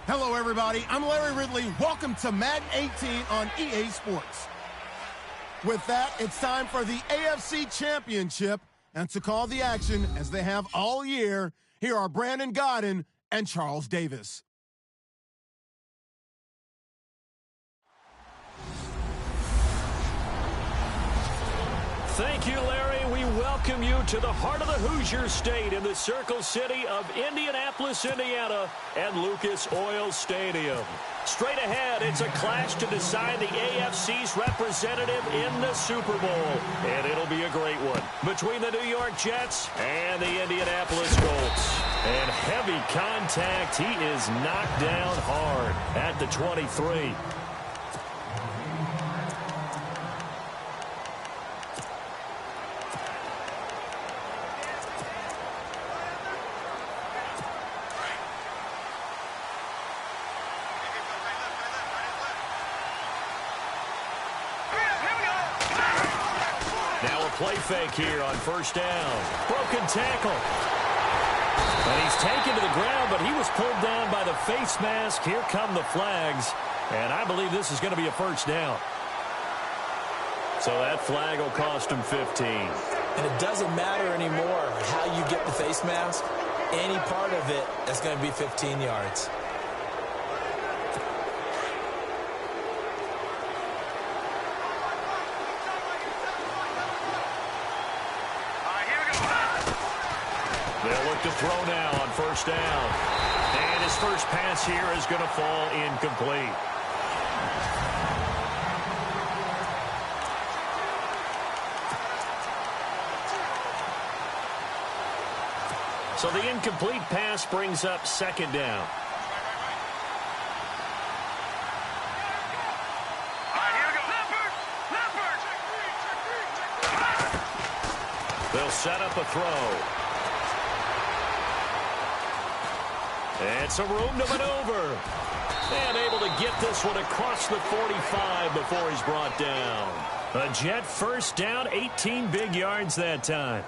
Hello, everybody. I'm Larry Ridley. Welcome to Madden 18 on EA Sports. With that, it's time for the AFC Championship. And to call the action, as they have all year, here are Brandon Godden and Charles Davis. Thank you, Larry. We welcome you to the heart of the Hoosier State in the Circle City of Indianapolis, Indiana, and Lucas Oil Stadium. Straight ahead, it's a clash to decide the AFC's representative in the Super Bowl. And it'll be a great one between the New York Jets and the Indianapolis Colts. And heavy contact. He is knocked down hard at the 23. Play fake here on first down. Broken tackle. And he's taken to the ground, but he was pulled down by the face mask. Here come the flags. And I believe this is going to be a first down. So that flag will cost him 15. And it doesn't matter anymore how you get the face mask. Any part of it, that's going to be 15 yards. They'll look to throw now on first down. And his first pass here is going to fall incomplete. So the incomplete pass brings up second down. They'll set up a throw. And some room to maneuver. And able to get this one across the 45 before he's brought down. A Jet first down, 18 big yards that time.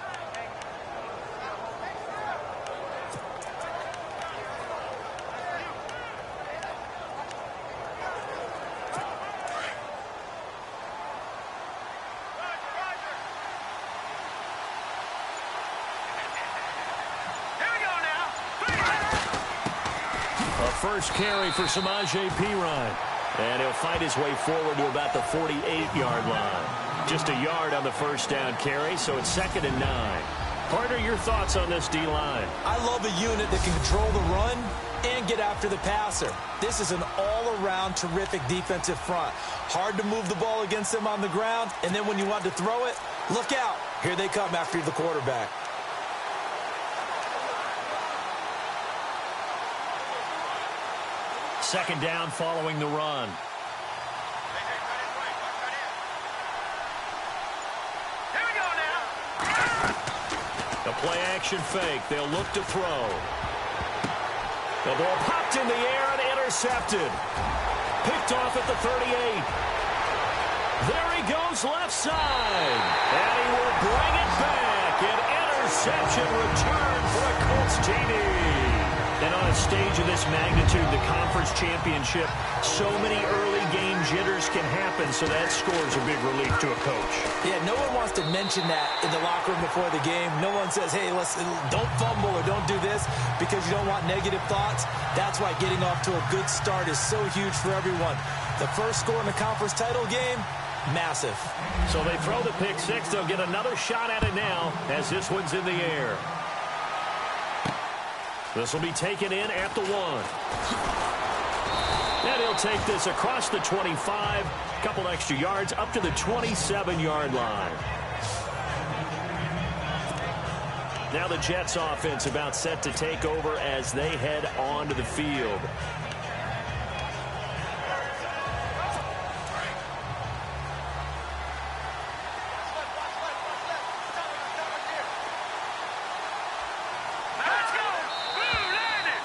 First carry for Samaje Perine. And he'll fight his way forward to about the 48-yard line. Just a yard on the first down carry, so it's 2nd and 9. Partner, your thoughts on this D-line? I love a unit that can control the run and get after the passer. This is an all-around terrific defensive front. Hard to move the ball against them on the ground, and then when you want to throw it, look out. Here they come after the quarterback. Second down following the run. Here we go now. The play action fake. They'll look to throw. The ball popped in the air and intercepted. Picked off at the 38. There he goes left side. And he will bring it back. An interception return for a Colts TD. And on a stage of this magnitude, the conference championship, so many early game jitters can happen, so that scores a big relief to a coach. Yeah, no one wants to mention that in the locker room before the game. No one says, hey, don't fumble or don't do this because you don't want negative thoughts. That's why getting off to a good start is so huge for everyone. The first score in the conference title game, massive. So they throw the pick six. They'll get another shot at it now as this one's in the air. This will be taken in at the 1. And he'll take this across the 25. A couple extra yards up to the 27-yard line. Now the Jets offense about set to take over as they head onto the field.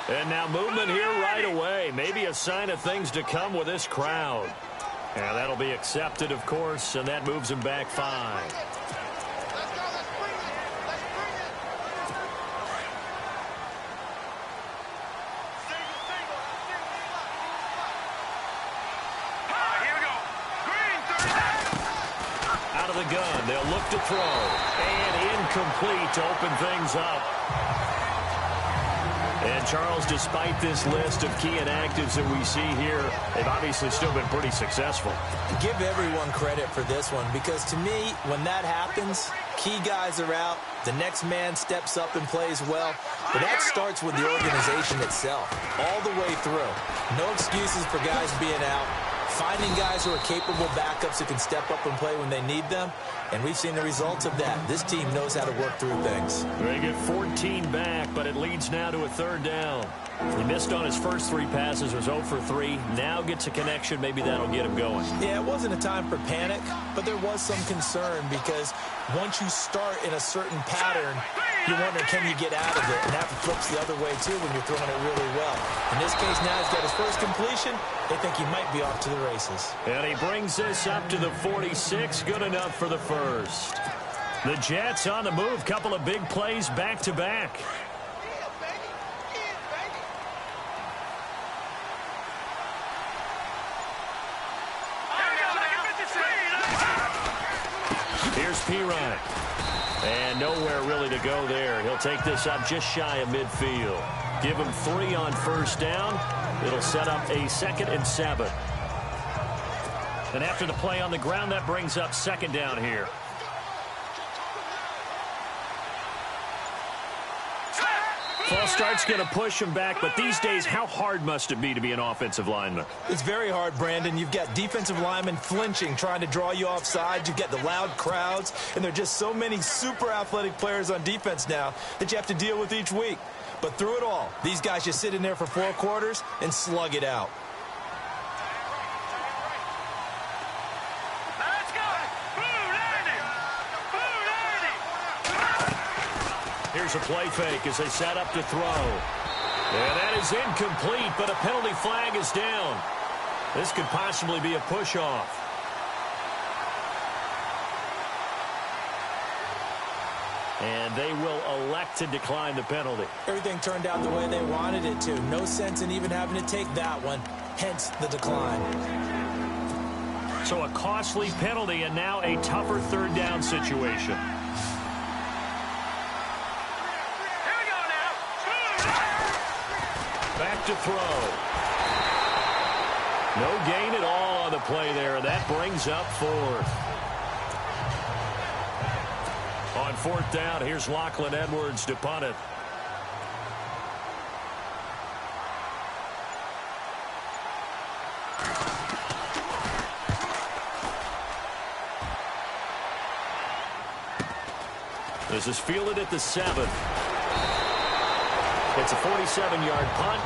And now movement here right away. Maybe a sign of things to come with this crowd. And that'll be accepted, of course, and that moves him back 5. of the gun. They'll look to throw. And incomplete to open things up. And, Charles, despite this list of key inactives that we see here, they've obviously still been pretty successful. Give everyone credit for this one because, to me, when that happens, key guys are out, the next man steps up and plays well. But that starts with the organization itself, all the way through. No excuses for guys being out. Finding guys who are capable backups who can step up and play when they need them. And we've seen the results of that. This team knows how to work through things. They get 14 back, but it leads now to a third down. He missed on his first 3 passes, was 0 for 3. Now gets a connection. Maybe that'll get him going. Yeah, it wasn't a time for panic, but there was some concern because once you start in a certain pattern, you wonder, can you get out of it? And that flips the other way, too, when you're throwing it really well. In this case, now he's got his first completion. They think he might be off to the races. And he brings this up to the 46. Good enough for the first. The Jets on the move. Couple of big plays back-to-back. Here's Pirine. And nowhere really to go there. He'll take this up just shy of midfield. Give him 3 on first down. It'll set up a 2nd and 7. And after the play on the ground, that brings up 2nd down here. False start's going to push him back, but these days, how hard must it be to be an offensive lineman? It's very hard, Brandon. You've got defensive linemen flinching, trying to draw you offside. You've got the loud crowds, and there are just so many super athletic players on defense now that you have to deal with each week. But through it all, these guys just sit in there for 4 quarters and slug it out. Here's a play fake as they set up to throw. And that is incomplete, but a penalty flag is down. This could possibly be a push-off. And they will elect to decline the penalty. Everything turned out the way they wanted it to. No sense in even having to take that one, hence the decline. So a costly penalty and now a tougher 3rd down situation. Back to throw. No gain at all on the play there. That brings up 4th. On 4th down, here's Lachlan Edwards to punt it. This is fielded at the 7. It's a 47-yard punt,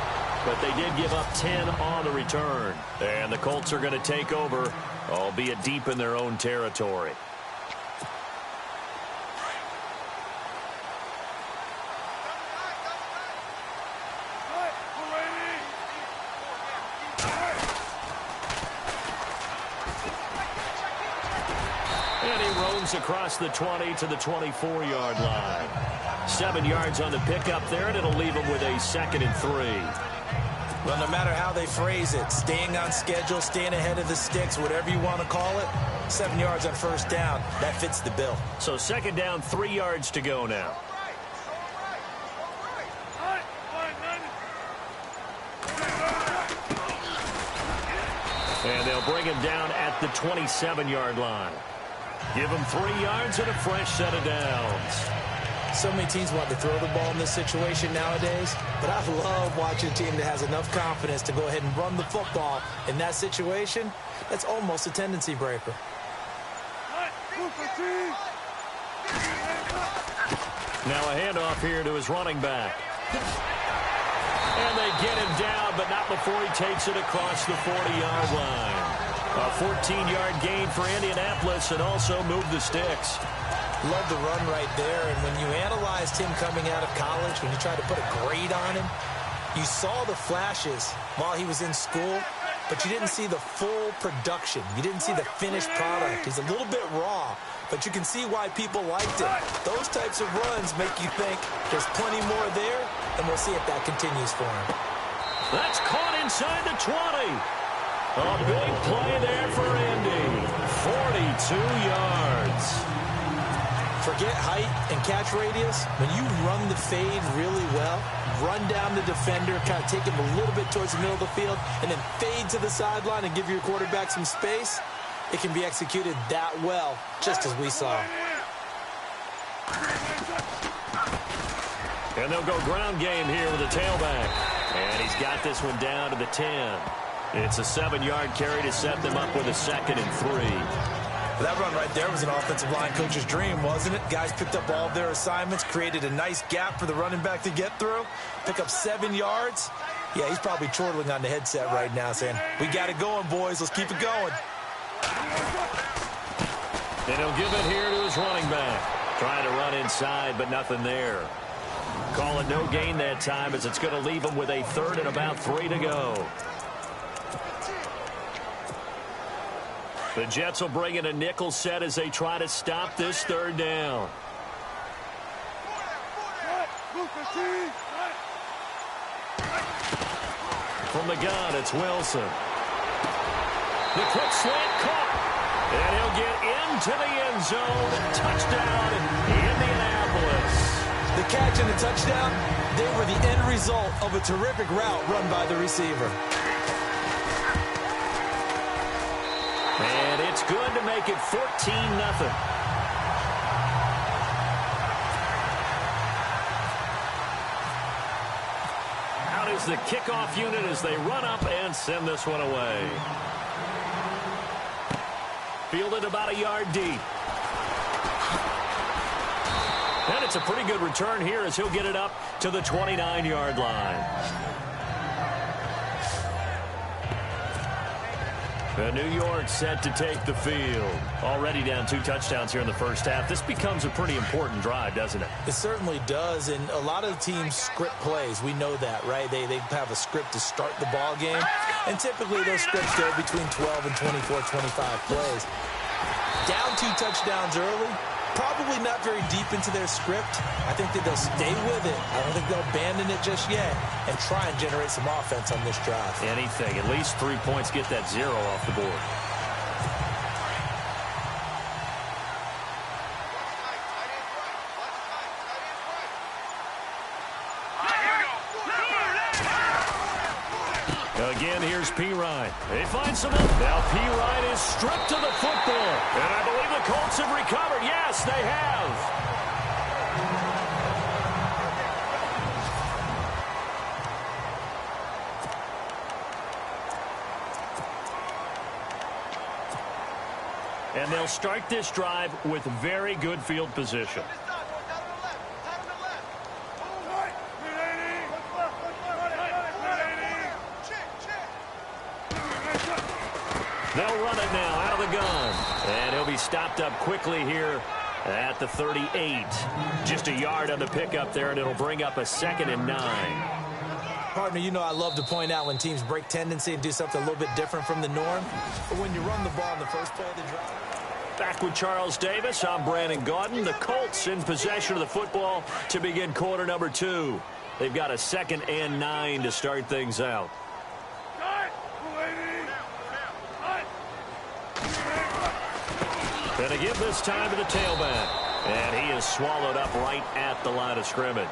but they did give up 10 on the return. And the Colts are going to take over, albeit deep in their own territory. And he roams across the 20 to the 24-yard line. 7 yards on the pickup there, and it'll leave them with a 2nd and 3. Well, no matter how they phrase it, staying on schedule, staying ahead of the sticks, whatever you want to call it, 7 yards on first down, that fits the bill. So 2nd down, 3 yards to go now. And they'll bring him down at the 27-yard line. Give him 3 yards and a fresh set of downs. So many teams want to throw the ball in this situation nowadays, but I love watching a team that has enough confidence to go ahead and run the football in that situation. That's almost a tendency breaker. Now a handoff here to his running back. And they get him down, but not before he takes it across the 40-yard line. A 14-yard gain for Indianapolis and also move the sticks. Love the run right there, and when you analyzed him coming out of college, when you tried to put a grade on him, you saw the flashes while he was in school, but you didn't see the full production. You didn't see the finished product. He's a little bit raw, but you can see why people liked it. Those types of runs make you think there's plenty more there, and we'll see if that continues for him. That's caught inside the 20. A big play there for Indy. 42 yards. Forget height and catch radius. When you run the fade really well, run down the defender, kind of take him a little bit towards the middle of the field, and then fade to the sideline and give your quarterback some space, it can be executed that well, just as we saw. And they'll go ground game here with a tailback. And he's got this one down to the 10. It's a 7-yard carry to set them up with a 2nd and 3. That run right there was an offensive line coach's dream, wasn't it? Guys picked up all of their assignments, created a nice gap for the running back to get through, pick up 7 yards. Yeah, he's probably chortling on the headset right now saying, we got it going, boys. Let's keep it going. And he'll give it here to his running back. Trying to run inside, but nothing there. Call it no gain that time as it's going to leave him with a 3rd and about 3 to go. The Jets will bring in a nickel set as they try to stop this 3rd down. From the gun, it's Wilson. The quick slant caught. And he'll get into the end zone. Touchdown, Indianapolis. The catch and the touchdown, they were the end result of a terrific route run by the receiver. And it's good to make it 14-0. Out is the kickoff unit as they run up and send this one away. Fielded about a yard deep. And it's a pretty good return here as he'll get it up to the 29-yard line. And New York set to take the field. Already down 2 touchdowns here in the first half. This becomes a pretty important drive, doesn't it? It certainly does, and a lot of teams script plays. We know that, right? They have a script to start the ball game, and typically those scripts go between 12 and 24, 25 plays. Down 2 touchdowns early, probably not very deep into their script. I think that they'll stay with it. I don't think they'll abandon it just yet and try and generate some offense on this drive. Anything. At least 3 points, get that 0 off the board. Again, here's P-Ryan. They find some help. Now P-Ryan is stripped to the football. And I believe the Colts have recovered. Yes, they have. And they'll start this drive with very good field position. They'll run it now out of the gun. And he'll be stopped up quickly here at the 38. Just a yard on the pickup there, and it'll bring up a 2nd and 9. Partner, you know I love to point out when teams break tendency and do something a little bit different from the norm. But when you run the ball in the first play of the drive. Back with Charles Davis, I'm Brandon Gaudin. The Colts in possession of the football to begin quarter number 2. They've got a 2nd and 9 to start things out. And they give this time to the tailback. And he is swallowed up right at the line of scrimmage.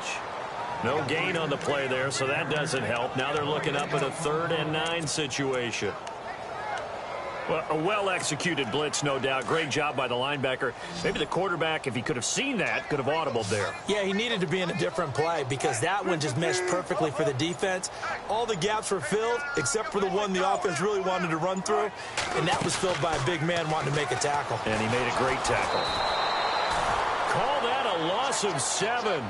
No gain on the play there, so that doesn't help. Now they're looking up at a 3rd and 9 situation. Well, a well-executed blitz, no doubt. Great job by the linebacker. Maybe the quarterback, if he could have seen that, could have audibled there. Yeah, he needed to be in a different play because that one just meshed perfectly for the defense. All the gaps were filled except for the one the offense really wanted to run through, and that was filled by a big man wanting to make a tackle. And he made a great tackle. Call that a loss of 7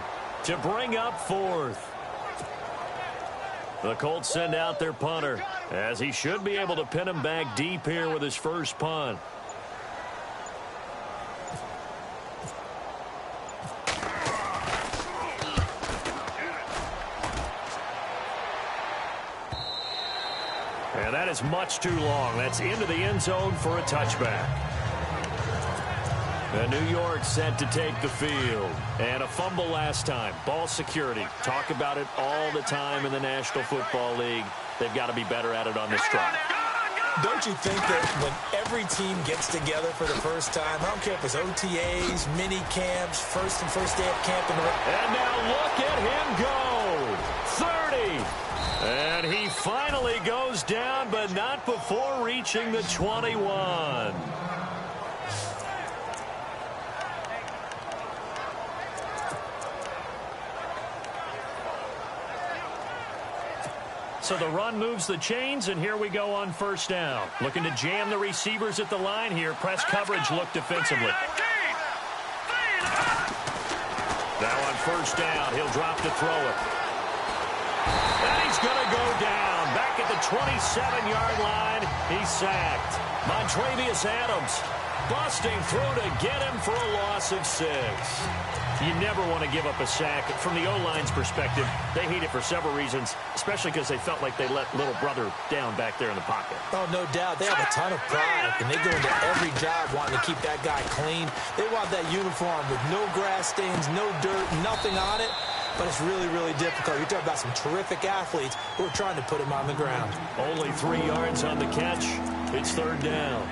to bring up 4th. The Colts send out their punter, as he should be able to pin him back deep here with his first punt. And that is much too long. That's into the end zone for a touchback. And New York set to take the field. And a fumble last time. Ball security. Talk about it all the time in the National Football League. They've got to be better at it on this drive. Don't you think that when every team gets together for the first time, I don't care if it's OTAs, mini camps, first day of camp. And now look at him go. 30. And he finally goes down, but not before reaching the 21. So the run moves the chains, and here we go on first down. Looking to jam the receivers at the line here. Press coverage look defensively. Now on first down, he'll drop to throw it. And he's going to go down. Back at the 27-yard line, he's sacked. Montrevious Adams busting through to get him for a loss of 6. You never want to give up a sack. From the O-line's perspective, they hate it for several reasons, especially because they felt like they let little brother down back there in the pocket. Oh, no doubt. They have a ton of pride, and they go into every job wanting to keep that guy clean. They want that uniform with no grass stains, no dirt, nothing on it. But it's really, really difficult. You're talking about some terrific athletes who are trying to put him on the ground. Only 3 yards on the catch. It's third down.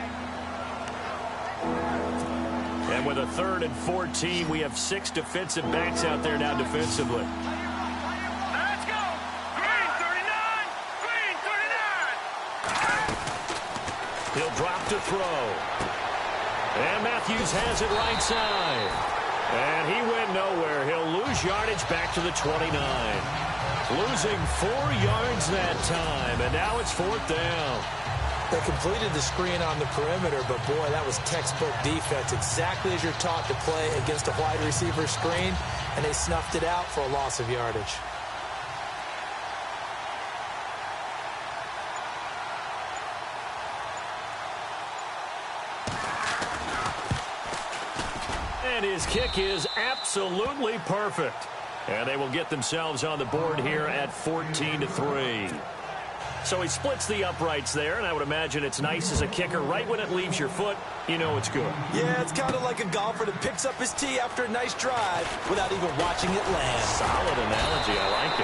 And with a 3rd and 14, we have 6 defensive backs out there now defensively. Let's go. Green 39. Green 39. He'll drop to throw. And Matthews has it right side. And he went nowhere. He'll lose yardage back to the 29. Losing 4 yards that time. And now it's 4th down. They completed the screen on the perimeter, but boy, that was textbook defense. Exactly as you're taught to play against a wide receiver screen, and they snuffed it out for a loss of yardage. And his kick is absolutely perfect. And they will get themselves on the board here at 14-3. So he splits the uprights there, and I would imagine it's nice as a kicker. Right when it leaves your foot, you know it's good. Yeah, it's kind of like a golfer that picks up his tee after a nice drive without even watching it land. Solid analogy. I like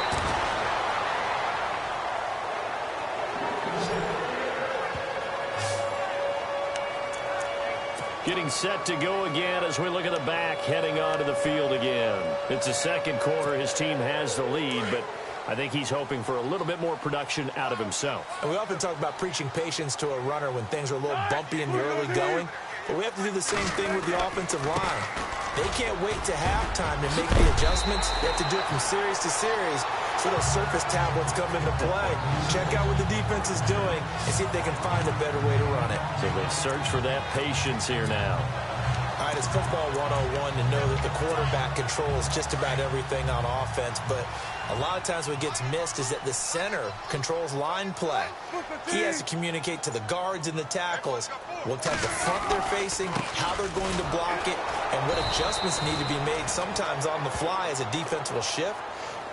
it. Getting set to go again as we look at the back, heading onto the field again. It's the second quarter. His team has the lead, but I think he's hoping for a little bit more production out of himself. And we often talk about preaching patience to a runner when things are a little bumpy in the early going, but we have to do the same thing with the offensive line. They can't wait to halftime to make the adjustments. They have to do it from series to series, so those surface tablets come into play. Check out what the defense is doing and see if they can find a better way to run it. So they search for that patience here now. All right, it's football 101 to know that the quarterback controls just about everything on offense, but a lot of times what gets missed is that the center controls line play. He has to communicate to the guards and the tackles what type of front they're facing, how they're going to block it, and what adjustments need to be made sometimes on the fly as a defense will shift.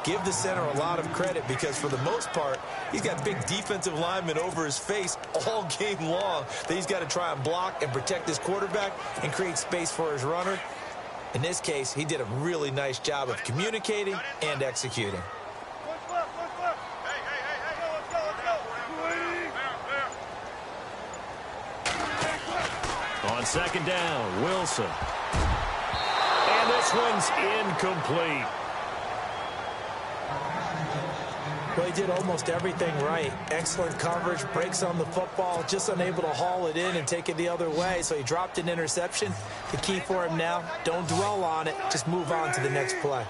Give the center a lot of credit because for the most part, he's got big defensive linemen over his face all game long that he's got to try and block and protect his quarterback and create space for his runner. In this case, he did a really nice job of communicating and executing. On second down, Wilson. And this one's incomplete. Well, he did almost everything right. Excellent coverage, breaks on the football, just unable to haul it in and take it the other way. So he dropped an interception. The key for him now, don't dwell on it. Just move on to the next play.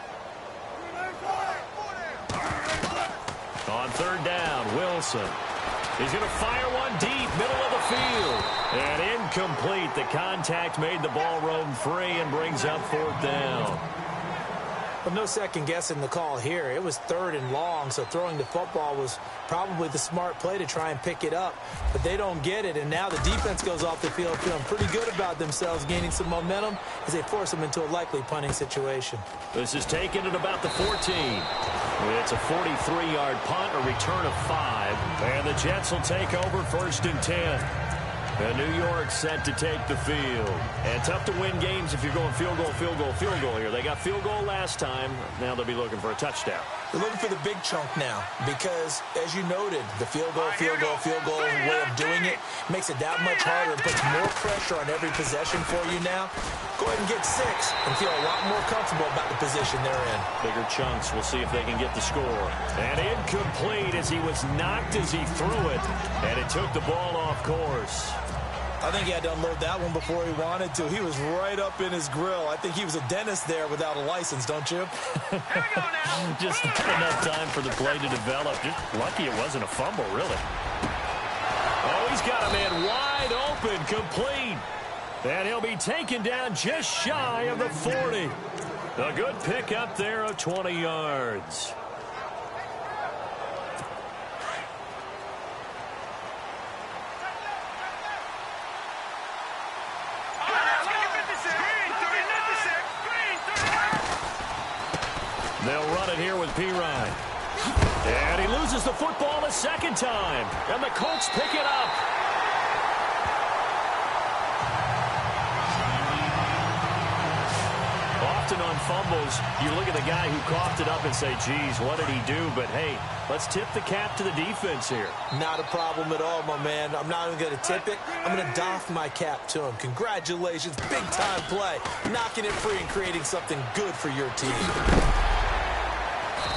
On third down, Wilson. He's going to fire one deep, middle of the field. And incomplete. The contact made the ball roam free and brings up fourth down. Well, no second guessing the call here. It was third and long, so throwing the football was probably the smart play to try and pick it up. But they don't get it, and now the defense goes off the field feeling pretty good about themselves, gaining some momentum as they force them into a likely punting situation. This is taken at about the 14. It's a 43-yard punt, a return of 5. And the Jets will take over 1st and 10. And New York set to take the field. And tough to win games if you're going field goal, field goal, field goal here. They got field goal last time. Now they'll be looking for a touchdown. They're looking for the big chunk now because, as you noted, the field goal way of doing it makes it that much harder and puts more pressure on every possession for you now. Go ahead and get 6 and feel a lot more comfortable about the position they're in. Bigger chunks. We'll see if they can get the score. And incomplete as he was knocked as he threw it. And it took the ball off course. I think he had to unload that one before he wanted to. He was right up in his grill. I think he was a dentist there without a license, don't you? Here we go now. Just not enough time for the play to develop. Just lucky it wasn't a fumble, really. Oh, he's got a man wide open, complete. And he'll be taken down just shy of the 40. A good pickup there of 20 yards. They'll run it here with Pirine. And he loses the football a second time. And the Colts pick it up. Often on fumbles, you look at the guy who coughed it up and say, geez, what did he do? But, hey, let's tip the cap to the defense here. Not a problem at all, my man. I'm not even going to tip it. I'm going to doff my cap to him. Congratulations. Big-time play. Knocking it free and creating something good for your team.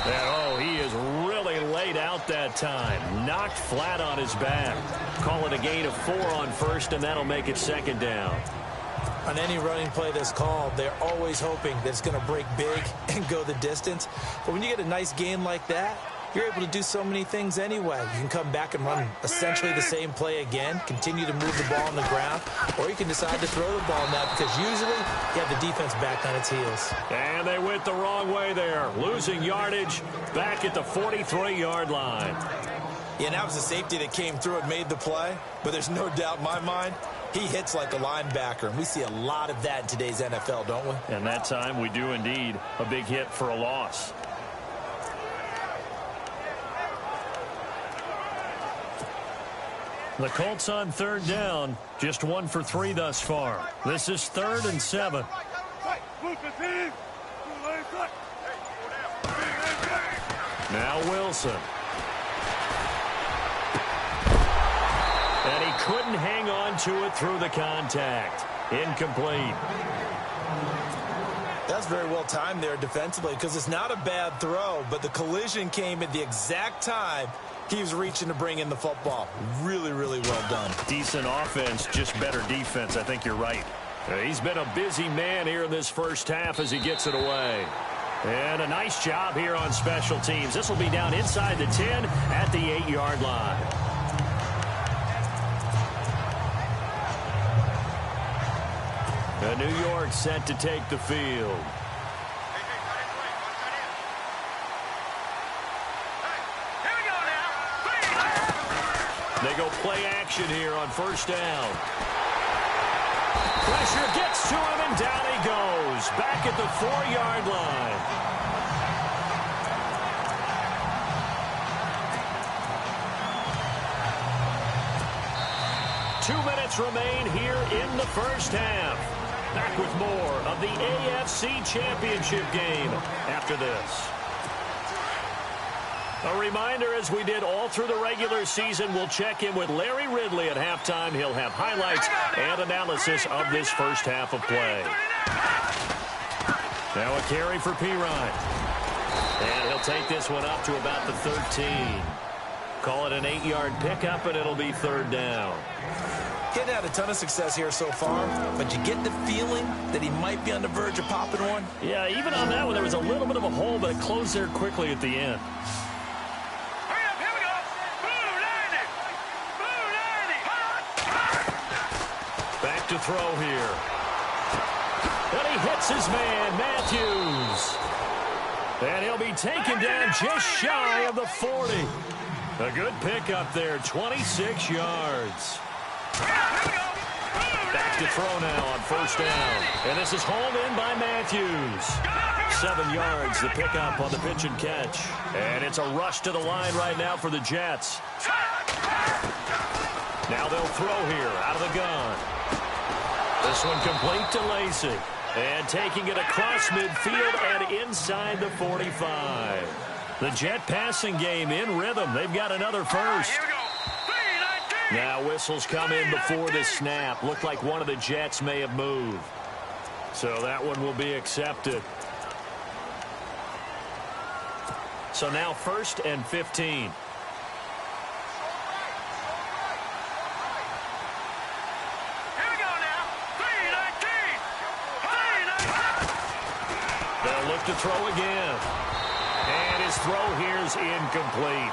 And, oh, he is really laid out that time. Knocked flat on his back. Call it a gain of 4 on first, and that'll make it second down. On any running play that's called, they're always hoping that it's going to break big and go the distance. But when you get a nice gain like that, you're able to do so many things anyway. You can come back and run essentially the same play again, continue to move the ball on the ground, or you can decide to throw the ball now because usually you have the defense back on its heels. And they went the wrong way there, losing yardage back at the 43-yard line. Yeah, that was a safety that came through and made the play, but there's no doubt in my mind he hits like a linebacker, and we see a lot of that in today's NFL, don't we? And that time we do indeed. A big hit for a loss. The Colts on third down, just 1 for 3 thus far. This is 3rd and 7. Now Wilson. And he couldn't hang on to it through the contact. Incomplete. That's very well timed there defensively because it's not a bad throw, but the collision came at the exact time he was reaching to bring in the football. Really, really well done. Decent offense, just better defense. I think you're right. He's been a busy man here in this first half as he gets it away. And a nice job here on special teams. This will be down inside the 10 at the 8-yard line. New York set to take the field. They go play action here on first down. Pressure gets to him, and down he goes. Back at the 4-yard line. Two minutes remain here in the first half. Back with more of the AFC Championship game after this. A reminder, as we did all through the regular season, we'll check in with Larry Ridley at halftime. He'll have highlights and analysis of this first half of play. Now a carry for Pirine. And he'll take this one up to about the 13. Call it an 8-yard pickup, and it'll be third down. Getting had a ton of success here so far, but you get the feeling that he might be on the verge of popping one. Yeah, even on that one, there was a little bit of a hole, but it closed there quickly at the end. Back to throw here. And he hits his man, Matthews. And he'll be taken down just shy of the 40. A good pickup there, 26 yards. Back to throw now on first down. And this is hauled in by Matthews. 7 yards, the pickup on the pitch and catch. And it's a rush to the line right now for the Jets. Now they'll throw here out of the gun. This one complete to Lacy. And taking it across midfield and inside the 45. The Jet passing game in rhythm. They've got another first. Here we go. 3-19. Now whistles come in before the snap. Looked like one of the Jets may have moved. So that one will be accepted. So now 1st and 15. They'll look to throw again. And his throw here is incomplete.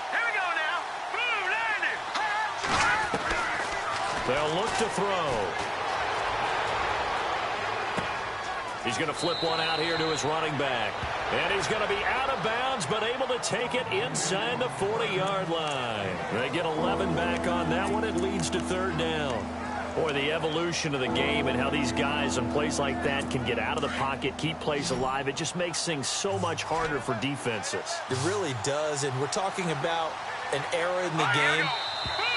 Here we go now. Blue 90. They'll look to throw. He's going to flip one out here to his running back. And he's going to be out of bounds, but able to take it inside the 40-yard line. They get 11 back on that one. It leads to 3rd down. Boy, the evolution of the game and how these guys in plays like that can get out of the pocket, keep plays alive, it just makes things so much harder for defenses. It really does, and we're talking about an era in the game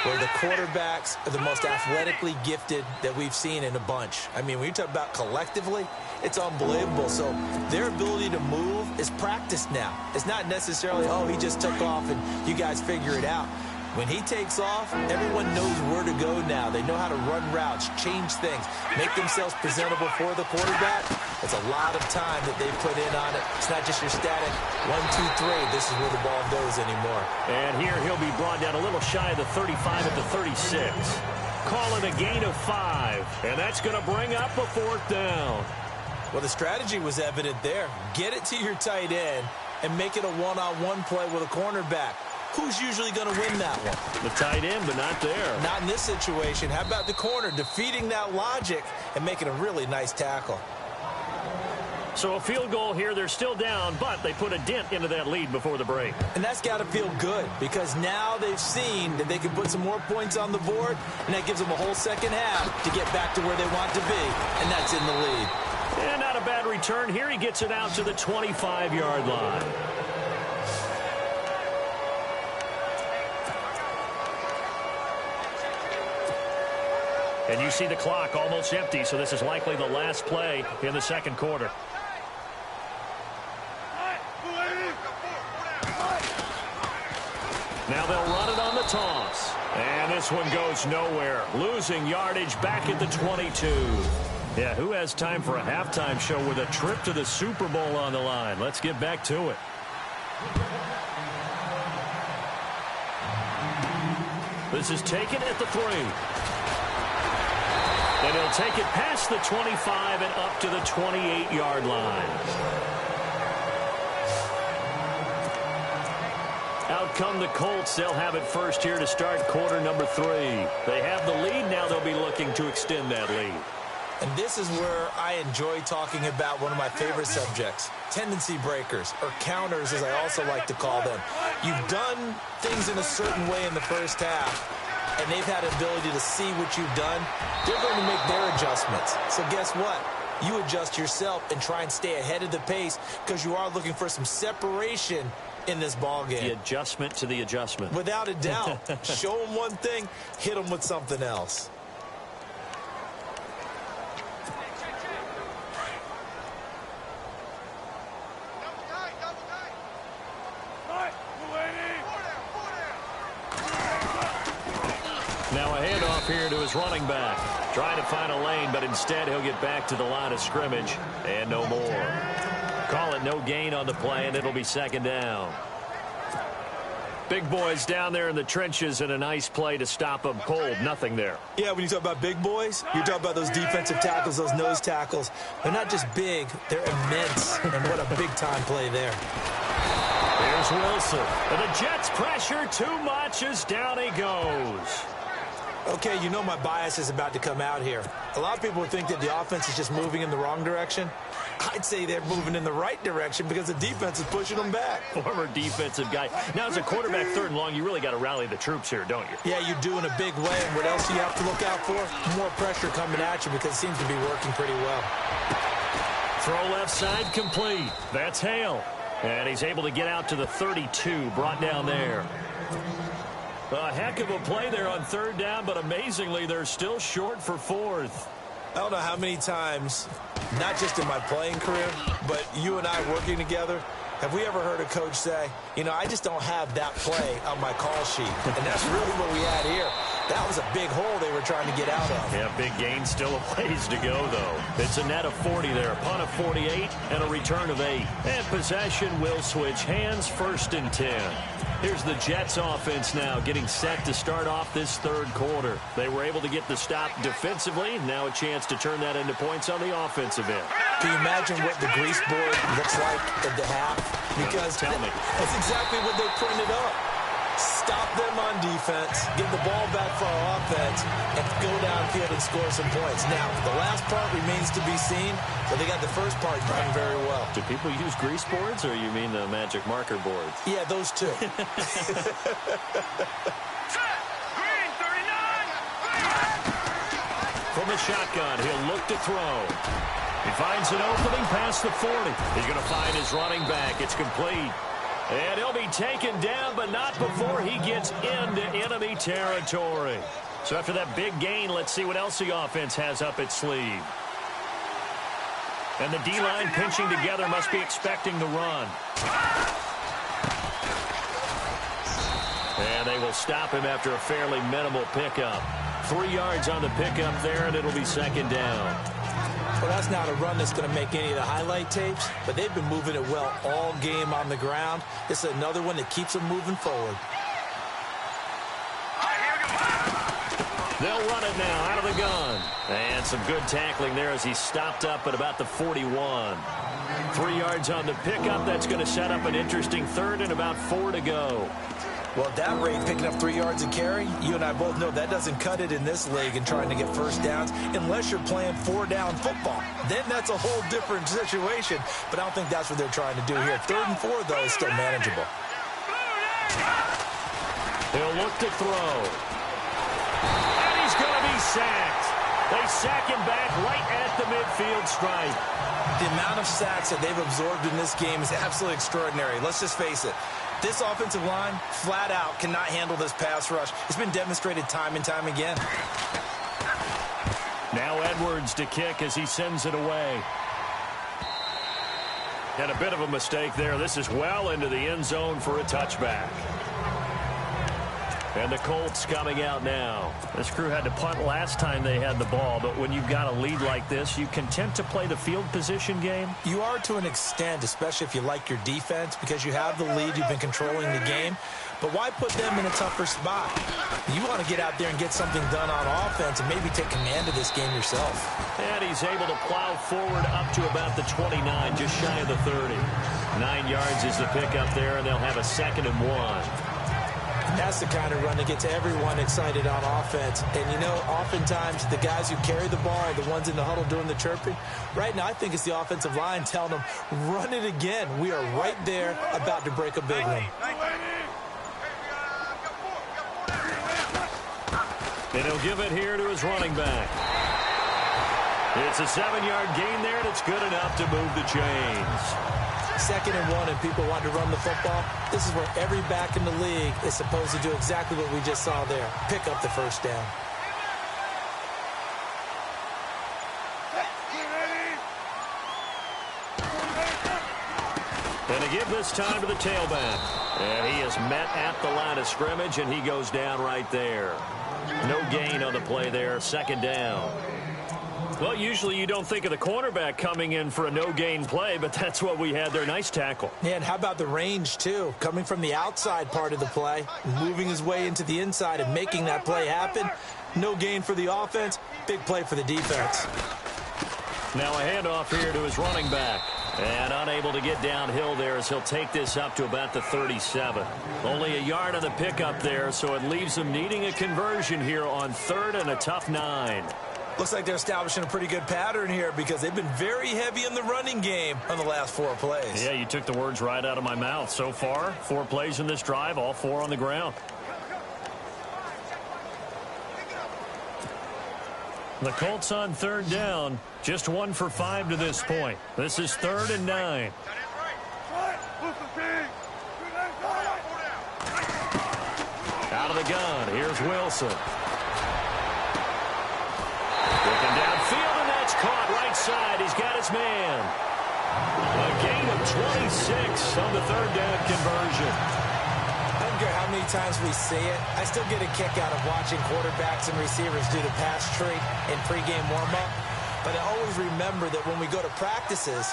where the quarterbacks are the most athletically gifted that we've seen in a bunch. I mean, when you talk about collectively, it's unbelievable. So their ability to move is practiced now. It's not necessarily, oh, he just took off and you guys figure it out. When he takes off, everyone knows where to go now. They know how to run routes, change things, make themselves presentable for the quarterback. It's a lot of time that they put in on it. It's not just your static 1, 2, 3. This is where the ball goes anymore. And here he'll be brought down a little shy of the 35 at the 36. Calling a gain of 5. And that's going to bring up a 4th down. Well, the strategy was evident there. Get it to your tight end and make it a one-on-one play with a cornerback. Who's usually going to win that one? The tight end, but not there. Not in this situation. How about the corner defeating that logic and making a really nice tackle? So a field goal here. They're still down, but they put a dent into that lead before the break. And that's got to feel good because now they've seen that they can put some more points on the board, and that gives them a whole second half to get back to where they want to be, and that's in the lead. And not a bad return here. He gets it out to the 25-yard line. And you see the clock almost empty, so this is likely the last play in the 2nd quarter. Now they'll run it on the toss. And this one goes nowhere. Losing yardage back at the 22. Yeah, who has time for a halftime show with a trip to the Super Bowl on the line? Let's get back to it. This is taken at the 3. And he'll take it past the 25 and up to the 28-yard line. Out come the Colts. They'll have it first here to start quarter number 3. They have the lead. Now they'll be looking to extend that lead. And this is where I enjoy talking about one of my favorite subjects, tendency breakers, or counters as I also like to call them. You've done things in a certain way in the first half, and they've had the ability to see what you've done. They're going to make their adjustments. So guess what? You adjust yourself and try and stay ahead of the pace because you are looking for some separation in this ball game. The adjustment to the adjustment. Without a doubt. Show them one thing, hit them with something else. Now a handoff here to his running back. Trying to find a lane, but instead he'll get back to the line of scrimmage. And no more. Call it no gain on the play, and it'll be 2nd down. Big boys down there in the trenches, and a nice play to stop them cold. Nothing there. Yeah, when you talk about big boys, you're talking about those defensive tackles, those nose tackles. They're not just big, they're immense. And what a big-time play there. Here's Wilson. And the Jets pressure too much as down he goes. Okay, you know my bias is about to come out here. A lot of people think that the offense is just moving in the wrong direction. I'd say they're moving in the right direction because the defense is pushing them back. Former defensive guy. Now, as a quarterback, 3rd and long, you really got to rally the troops here, don't you? Yeah, you do in a big way. And what else do you have to look out for? More pressure coming at you because it seems to be working pretty well. Throw left side complete. That's Hale. And he's able to get out to the 32, brought down there. A heck of a play there on 3rd down, but amazingly, they're still short for 4th. I don't know how many times, not just in my playing career, but you and I working together, have we ever heard a coach say, you know, I just don't have that play on my call sheet. And that's really what we had here. That was a big hole they were trying to get out of. Yeah, big gain, still a ways to go, though. It's a net of 40 there, a punt of 48, and a return of 8. And possession will switch hands, 1st and 10. Here's the Jets offense now getting set to start off this 3rd quarter. They were able to get the stop defensively. Now a chance to turn that into points on the offensive end. Can you imagine what the grease board looks like at the half? Because tell me. That's exactly what they printed up. Stop them on defense, get the ball back for our offense, and go downfield and score some points. Now, the last part remains to be seen, but they got the first part done very well. Do people use grease boards, or you mean the magic marker boards? Yeah, those two. Green 39. From the shotgun, he'll look to throw. He finds an opening past the 40. He's going to find his running back. It's complete. And he'll be taken down, but not before he gets into enemy territory. So after that big gain, let's see what else the offense has up its sleeve. And the D-line pinching together must be expecting the run. And they will stop him after a fairly minimal pickup. 3 yards on the pickup there, and it'll be 2nd down. Well, that's not a run that's going to make any of the highlight tapes, but they've been moving it well all game on the ground. This is another one that keeps them moving forward. They'll run it now out of the gun. And some good tackling there as he stopped up at about the 41. 3 yards on the pickup. That's going to set up an interesting 3rd and about 4 to go. Well, at that rate, picking up 3 yards a carry, you and I both know that doesn't cut it in this league and trying to get 1st downs unless you're playing 4-down football. Then that's a whole different situation, but I don't think that's what they're trying to do here. 3rd and 4, though, is still manageable. He'll look to throw. And he's going to be sacked. They sack him back right at the midfield stripe. The amount of sacks that they've absorbed in this game is absolutely extraordinary. Let's just face it. This offensive line, flat out, cannot handle this pass rush. It's been demonstrated time and time again. Now Edwards to kick as he sends it away. And a bit of a mistake there. This is well into the end zone for a touchback. And the Colts coming out now. This crew had to punt last time they had the ball, but when you've got a lead like this, you content to play the field position game? You are to an extent, especially if you like your defense, because you have the lead, you've been controlling the game. But why put them in a tougher spot? You want to get out there and get something done on offense and maybe take command of this game yourself. And he's able to plow forward up to about the 29, just shy of the 30. 9 yards is the pickup there, and they'll have a 2nd and 1. That's the kind of run that gets everyone excited on offense. And, you know, oftentimes the guys who carry the ball are the ones in the huddle doing the chirping. Right now, I think it's the offensive line telling them, run it again. We are right there about to break a big one. And he'll give it here to his running back. It's a 7-yard gain there, and it's good enough to move the chains. 2nd and 1, and people want to run the football. This is where every back in the league is supposed to do exactly what we just saw there. Pick up the 1st down. And to give this time to the tailback. And he is met at the line of scrimmage, and he goes down right there. No gain on the play there, 2nd down. Well, usually you don't think of the cornerback coming in for a no-gain play, but that's what we had there. Nice tackle. Yeah, and how about the range, too? Coming from the outside part of the play, moving his way into the inside and making that play happen. No gain for the offense, big play for the defense. Now a handoff here to his running back. And unable to get downhill there as he'll take this up to about the 37. Only a yard on the pickup there, so it leaves him needing a conversion here on 3rd and a tough 9. Looks like they're establishing a pretty good pattern here because they've been very heavy in the running game on the last 4 plays. Yeah, you took the words right out of my mouth. So far, 4 plays in this drive, all 4 on the ground. The Colts on 3rd down, just 1 for 5 to this point. This is 3rd and 9. Out of the gun, here's Wilson. Looking downfield, and that's caught right side. He's got his man. A gain of 26 on the 3rd down conversion. I don't care how many times we say it, I still get a kick out of watching quarterbacks and receivers do the pass tree in pregame warm-up. But I always remember that when we go to practices,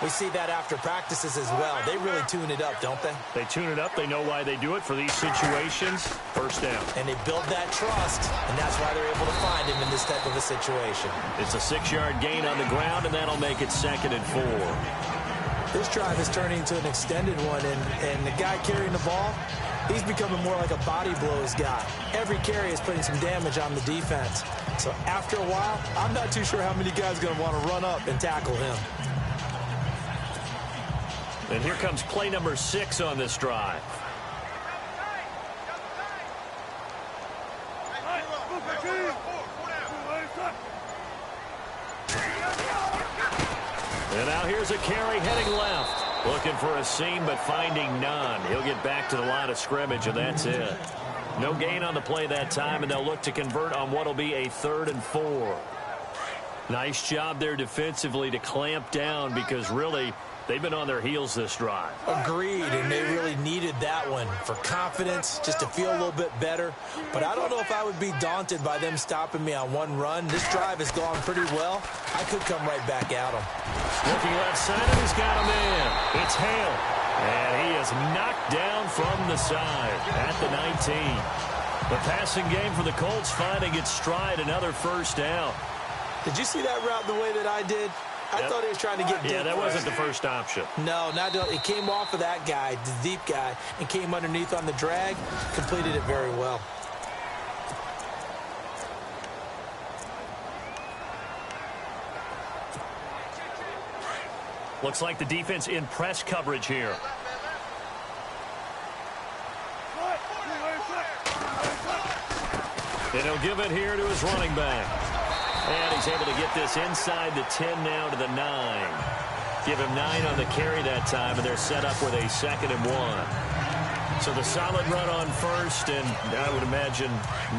we see that after practices as well. They really tune it up, don't they? They tune it up. They know why they do it for these situations. First down. And they build that trust, and that's why they're able to find him in this type of a situation. It's a 6-yard gain on the ground, and that'll make it 2nd and 4. This drive is turning into an extended one, and the guy carrying the ball, he's becoming more like a body blows guy. Every carry is putting some damage on the defense. So after a while, I'm not too sure how many guys are going to want to run up and tackle him. And here comes play number 6 on this drive. And now here's a carry heading left. Looking for a seam, but finding none. He'll get back to the line of scrimmage, and that's it. No gain on the play that time, and they'll look to convert on what will be a 3rd and 4. Nice job there defensively to clamp down because really they've been on their heels this drive. Agreed, and they really needed that one for confidence, just to feel a little bit better. But I don't know if I would be daunted by them stopping me on one run. This drive has gone pretty well. I could come right back at them. Looking left side, and he's got a man. It's Hale, and he is knocked down from the side at the 19. The passing game for the Colts finding its stride, another 1st down. Did you see that route the way that I did? I thought he was trying to get deep. Yeah, that wasn't the first option. No, it came off of that guy, the deep guy, and came underneath on the drag. Completed it very well. Looks like the defense in press coverage here. And he'll give it here to his running back. And he's able to get this inside the 10 now to the 9. Give him 9 on the carry that time, and they're set up with a 2nd and 1. So the solid run on 1st, and I would imagine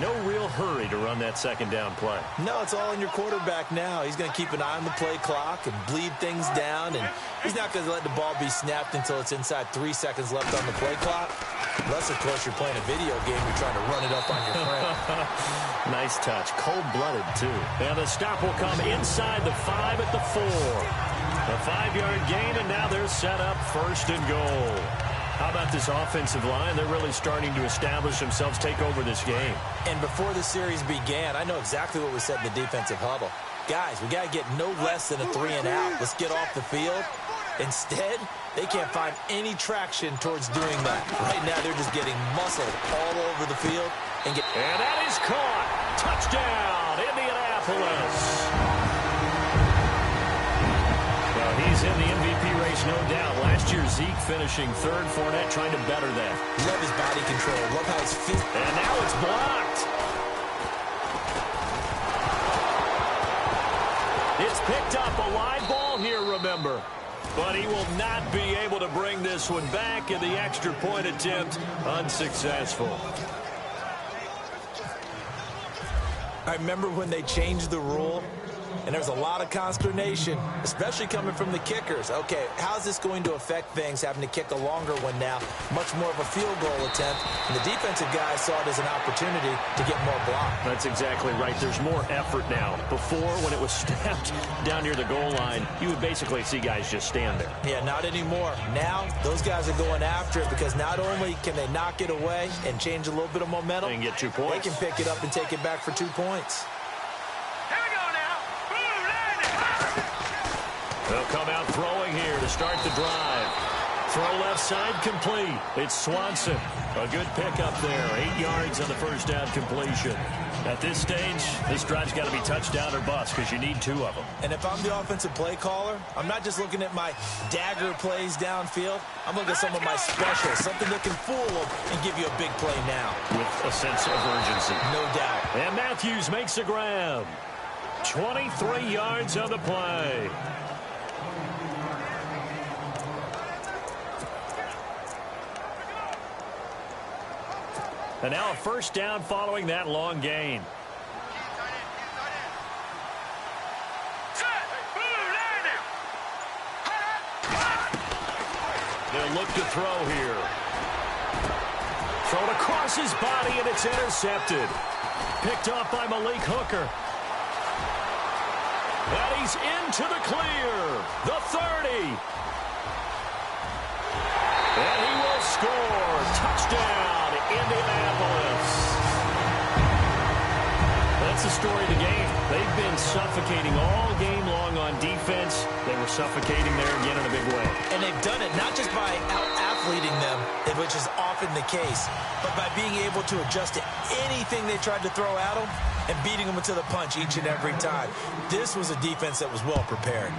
no real hurry to run that 2nd down play. No, it's all in your quarterback now. He's going to keep an eye on the play clock and bleed things down, and he's not going to let the ball be snapped until it's inside 3 seconds left on the play clock. Unless, of course, you're playing a video game, you're trying to run it up on your friend. Nice touch. Cold-blooded, too. And the stop will come inside the 5 at the 4. A 5-yard gain, and now they're set up 1st and goal. How about this offensive line? They're really starting to establish themselves, take over this game. And before the series began, I know exactly what we said in the defensive huddle. Guys, we got to get no less than a 3 and out. Let's get off the field. Instead, they can't find any traction towards doing that. Right now, they're just getting muscled all over the field. And that is caught. Touchdown, Indianapolis. Well, he's in the MVP race, no doubt. Last year, Zeke finishing 3rd, Fournette trying to better that. Love his body control. Love how his feet. And now it's blocked. It's picked up, a live ball here, remember. But he will not be able to bring this one back, and the extra point attempt unsuccessful. I remember when they changed the rule, and there was a lot of consternation, especially coming from the kickers. Okay, how's this going to affect things, having to kick a longer one now, much more of a field goal attempt, and the defensive guys saw it as an opportunity to get more block. That's exactly right. There's more effort now. Before, when it was snapped down near the goal line, you would basically see guys just stand there. Yeah, not anymore. Now, those guys are going after it because not only can they knock it away and change a little bit of momentum, they can get 2 points. They can pick it up and take it back for 2 points. They'll come out throwing here to start the drive. Throw left side complete. It's Swanson. A good pickup there. 8 yards on the first down completion. At this stage, this drive's got to be touchdown or bust because you need 2 of them. And if I'm the offensive play caller, I'm not just looking at my dagger plays downfield. I'm looking at some of my specials, something that can fool them and give you a big play now. With a sense of urgency. No doubt. And Matthews makes a grab. 23 yards on the play. And now a first down following that long gain. They'll look to throw here. Thrown across his body, and it's intercepted. Picked off by Malik Hooker. And he's into the clear. The 30. And he will score. Touchdown, Indianapolis. That's the story of the game. They've been suffocating all game long on defense. They were suffocating there again in a big way. And they've done it not just by out-athleting them, which is often the case, but by being able to adjust to anything they tried to throw at them and beating them to the punch each and every time. This was a defense that was well prepared.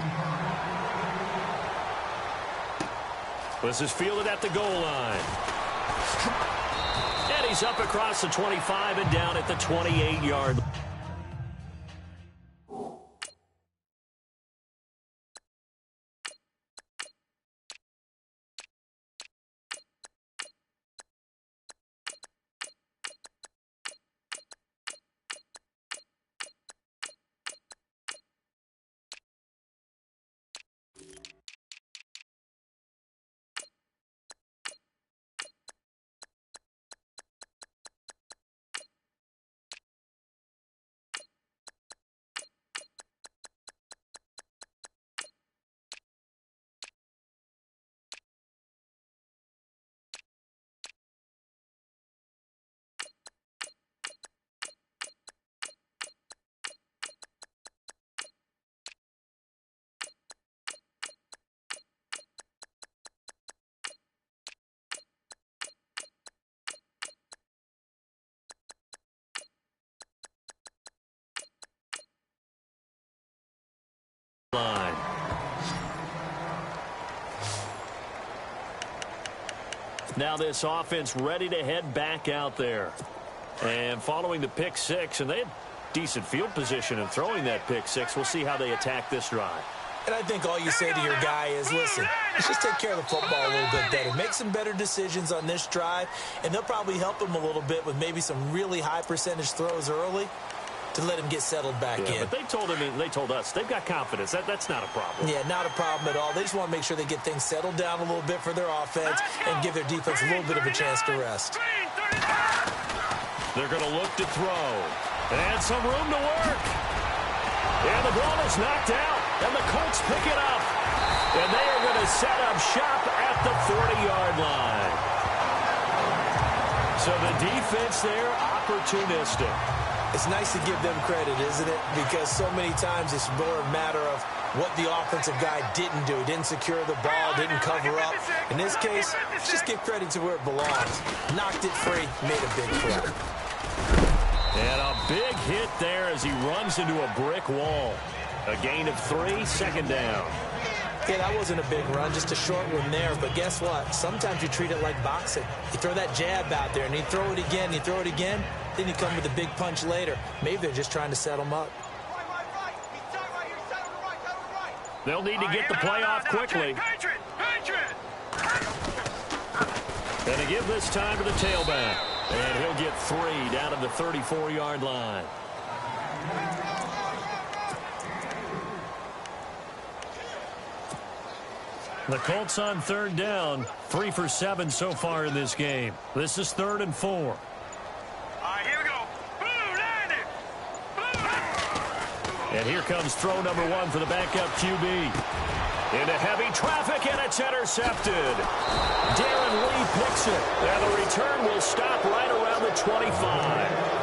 This is fielded at the goal line. And he's up across the 25 and down at the 28-yard line. Now this offense ready to head back out there. And following the pick six, and they had decent field position in throwing that pick six. We'll see how they attack this drive. And I think all you say to your guy is, listen, let's just take care of the football a little bit better. Make some better decisions on this drive, and they'll probably help him a little bit with maybe some really high percentage throws early to let him get settled back in. But they told him, and they told us, they've got confidence. That's not a problem. Yeah, not a problem at all. They just want to make sure they get things settled down a little bit for their offense and give their defense a little bit of a chance to rest. They're going to look to throw. And some room to work. And the ball is knocked out, and the Colts pick it up. And they are going to set up shop at the 40-yard line. So the defense there, opportunistic. It's nice to give them credit, isn't it? Because so many times it's more a matter of what the offensive guy didn't do. He didn't secure the ball, didn't cover up. In this case, just give credit to where it belongs. Knocked it free, made a big play. And a big hit there as he runs into a brick wall. A gain of 3, second down. Yeah, that wasn't a big run, just a short one there. But guess what? Sometimes you treat it like boxing. You throw that jab out there, and you throw it again, you throw it again. Then you come with a big punch later. Maybe they're just trying to set them up. They'll need to get the play off quickly. And to give this time to the tailback. And he'll get 3 down to the 34-yard line. The Colts on third down, 3 for 7 so far in this game. This is 3rd and 4. All right, here we go. Boom, land it. Boom. And here comes throw number 1 for the backup QB. Into heavy traffic, and it's intercepted. Darren Lee picks it. And the return will stop right around the 25.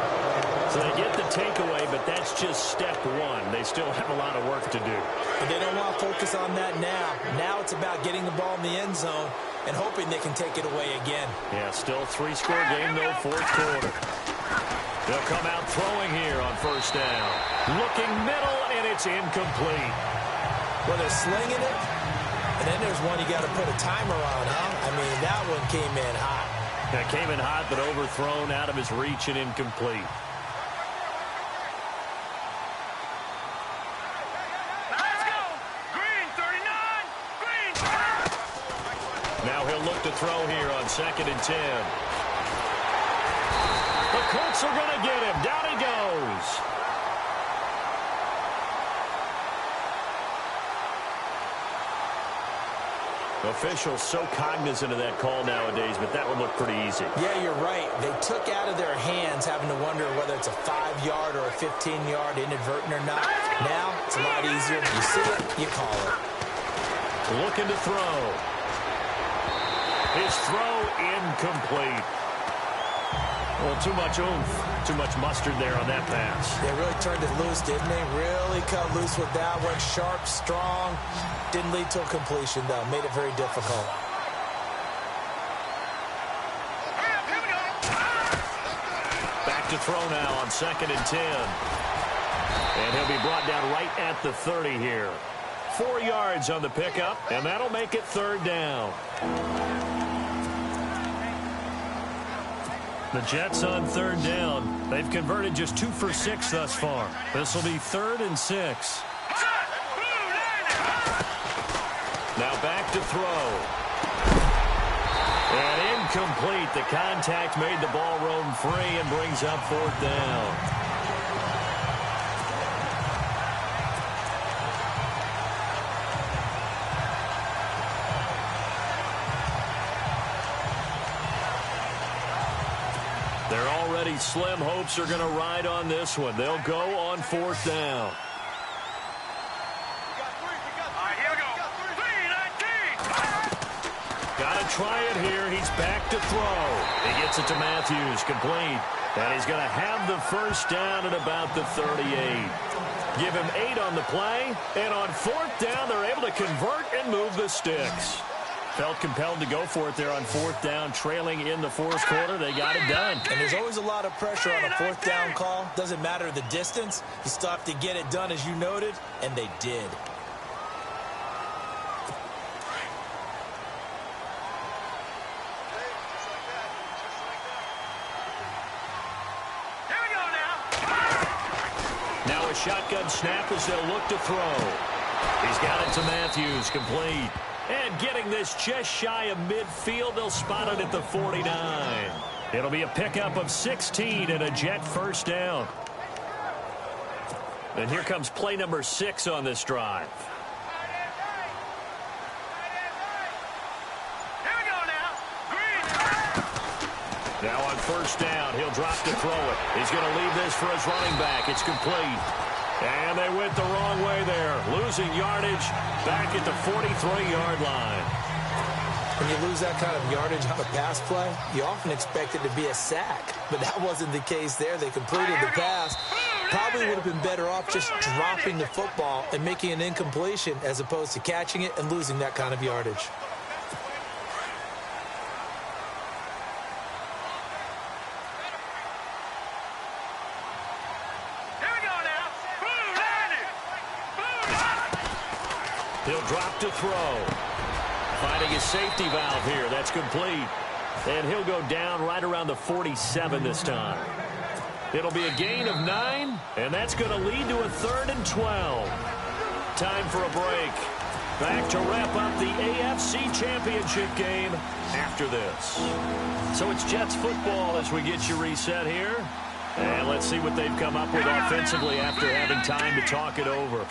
So they get the takeaway, but that's just step 1. They still have a lot of work to do. But they don't want to focus on that now. Now it's about getting the ball in the end zone and hoping they can take it away again. Yeah, still three-score game, though, fourth quarter. They'll come out throwing here on first down. Looking middle, and it's incomplete. Well, they're slinging it, and then there's one you got to put a timer on, huh? I mean, that one came in hot. That came in hot, but overthrown, out of his reach, and incomplete. Let's go. Green, 39. Green. Now he'll look to throw here on 2nd and 10. The Colts are going to get him. Down he goes. Officials so cognizant of that call nowadays, but that one looked pretty easy. Yeah, you're right. They took out of their hands having to wonder whether it's a 5-yard or a 15-yard inadvertent or not. Now, it's a lot easier. You see it, you call it. Looking to throw. His throw incomplete. Well, too much oomph, too much mustard there on that pass. They really turned it loose, didn't they? Really cut loose with that one. Sharp, strong. Didn't lead to a completion, though. Made it very difficult. Back to throw now on 2nd and 10. And he'll be brought down right at the 30 here. 4 yards on the pickup, and that'll make it 3rd down. The Jets on 3rd down. They've converted just 2 for 6 thus far. This will be 3rd and 6. Now back to throw. And incomplete. The contact made the ball roam free and brings up 4th down. Their already slim hopes are going to ride on this one. They'll go on 4th down. Try it here. He's back to throw. He gets it to Matthews, complete. And he's going to have the first down at about the 38. Give him 8 on the play. And on 4th down, they're able to convert and move the sticks. Felt compelled to go for it there on 4th down, trailing in the 4th quarter. They got it done. And there's always a lot of pressure on a 4th down call. Doesn't matter the distance. You still have to get it done, as you noted, and they did. Shotgun snap as they'll look to throw. He's got it to Matthews, complete. And getting this just shy of midfield, they'll spot it at the 49. It'll be a pickup of 16 and a Jet first down. And here comes play number 6 on this drive. Here we go now. Green. Now on first down, he'll drop to throw it. He's going to leave this for his running back. It's complete. And they went the wrong way there. Losing yardage back at the 43-yard line. When you lose that kind of yardage on a pass play, you often expect it to be a sack. But that wasn't the case there. They completed the pass. Probably would have been better off just dropping the football and making an incompletion as opposed to catching it and losing that kind of yardage. He'll drop to throw. Finding his safety valve here. That's complete. And he'll go down right around the 47 this time. It'll be a gain of 9, and that's going to lead to a 3rd and 12. Time for a break. Back to wrap up the AFC Championship game after this. So it's Jets football as we get you reset here. And let's see what they've come up with offensively after having time to talk it over.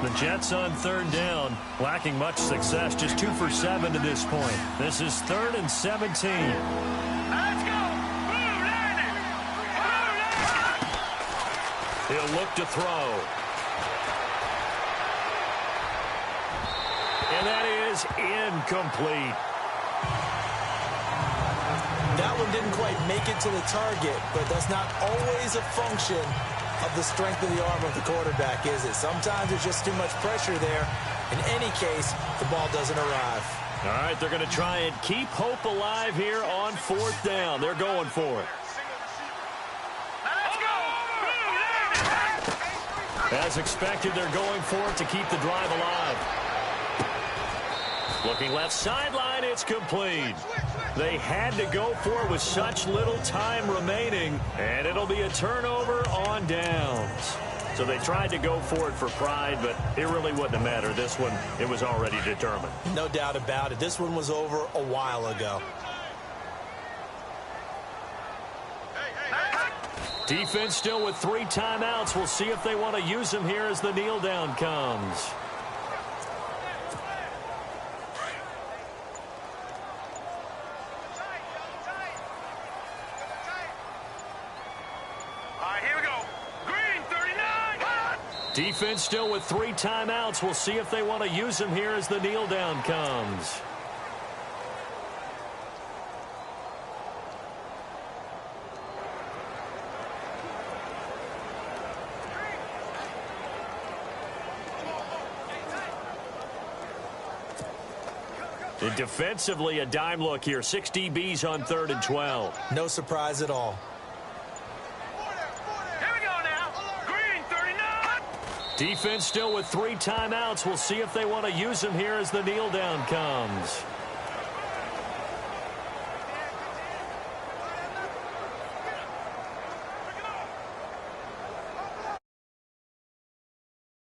The Jets on 3rd down, lacking much success, just 2 for 7 to this point. This is 3rd and 17. Let's go! He'll look to throw. And that is incomplete. That one didn't quite make it to the target, but that's not always a function of the strength of the arm of the quarterback, is it? Sometimes there's just too much pressure there. In any case, the ball doesn't arrive. All right, they're going to try and keep hope alive here on 4th down. They're going for it. As expected, they're going for it to keep the drive alive. Looking left sideline, it's complete. They had to go for it with such little time remaining, and it'll be a turnover on downs. So they tried to go for it for pride, but it really wouldn't have mattered. This one, it was already determined. No doubt about it. This one was over a while ago. Defense still with 3 timeouts. We'll see if they want to use them here as the kneel down comes. Defense still with 3 timeouts. We'll see if they want to use them here as the kneel down comes. And defensively, a dime look here. 6 DBs on 3rd and 12. No surprise at all. Defense still with 3 timeouts. We'll see if they want to use them here as the kneel down comes.